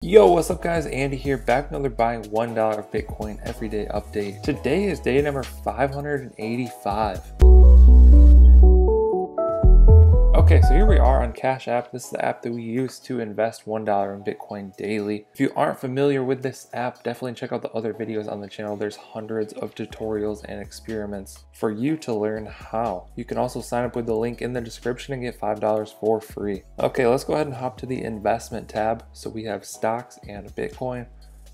Yo, what's up guys? Andy here, back with another buying $1 Bitcoin everyday update. Today is day number 585. Okay, so here we are on Cash App. This is the app that we use to invest $1 in Bitcoin daily. If you aren't familiar with this app, definitely check out the other videos on the channel. There's hundreds of tutorials and experiments for you to learn how. You can also sign up with the link in the description and get $5 for free. Okay, let's go ahead and hop to the investment tab. So we have stocks and Bitcoin.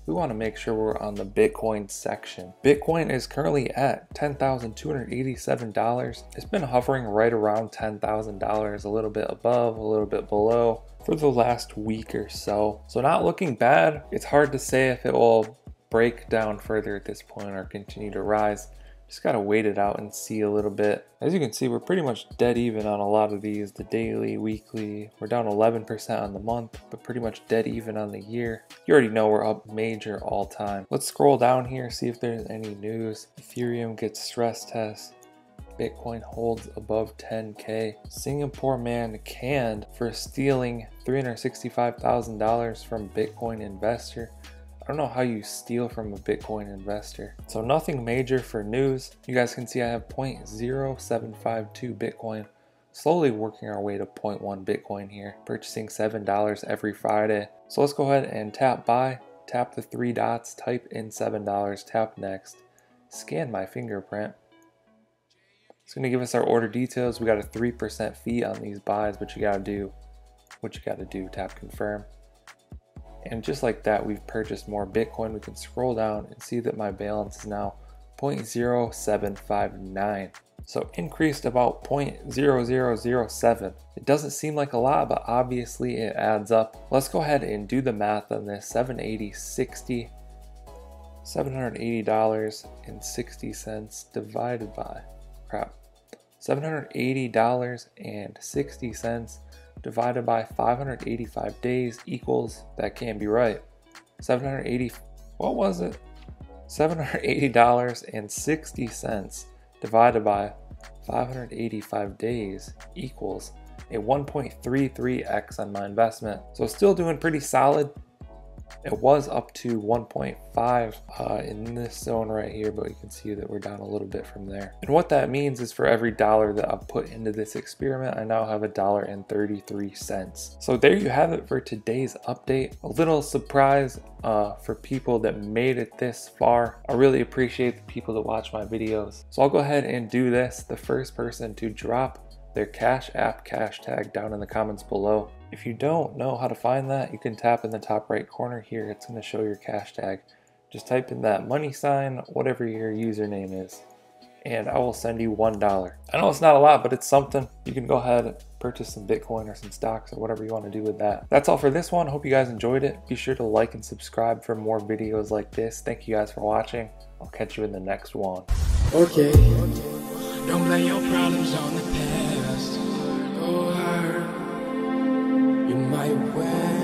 We want to make sure we're on the Bitcoin section. Bitcoin is currently at $10,287. It's been hovering right around $10,000, a little bit above, a little bit below for the last week or so. So not looking bad. It's hard to say if it will break down further at this point or continue to rise. Just gotta wait it out and see a little bit. As you can see, we're pretty much dead even on a lot of these. The daily, weekly, we're down 11% on the month, but pretty much dead even on the year. You already know we're up major all time. Let's scroll down here, see if there's any news. Ethereum gets stress tests. Bitcoin holds above 10K. Singapore man canned for stealing $365,000 from Bitcoin investor. I don't know how you steal from a Bitcoin investor. So nothing major for news. You guys can see I have 0.0752 Bitcoin. Slowly working our way to 0.1 Bitcoin here. Purchasing $7 every Friday. So let's go ahead and tap buy. Tap the three dots, type in $7, tap next. Scan my fingerprint. It's gonna give us our order details. We got a 3% fee on these buys, but you gotta do what you gotta do. Tap confirm. And just like that, we've purchased more Bitcoin. We can scroll down and see that my balance is now 0.0759. So increased about 0.0007. It doesn't seem like a lot, but obviously it adds up. Let's go ahead and do the math on this. $780.60 divided by, $780.60 divided by 585 days equals, that can't be right, 780, what was it? $780.60 divided by 585 days equals a 1.33x on my investment. So still doing pretty solid. It was up to 1.5 in this zone right here, but you can see that we're down a little bit from there. And what that means is for every dollar that I've put into this experiment, I now have $1.33. So there you have it for today's update. A little surprise for people that made it this far. I really appreciate the people that watch my videos. So I'll go ahead and do this. The first person to drop their Cash App cash tag down in the comments below. If you don't know how to find that, you can tap in the top right corner here. It's going to show your cash tag. Just type in that money sign, whatever your username is, and I will send you $1. I know it's not a lot, but it's something. You can go ahead and purchase some Bitcoin or some stocks or whatever you want to do with that. That's all for this one. Hope you guys enjoyed it. Be sure to like and subscribe for more videos like this. Thank you guys for watching. I'll catch you in the next one. Okay. Don't blame your problems on the past. Go hard. You might win.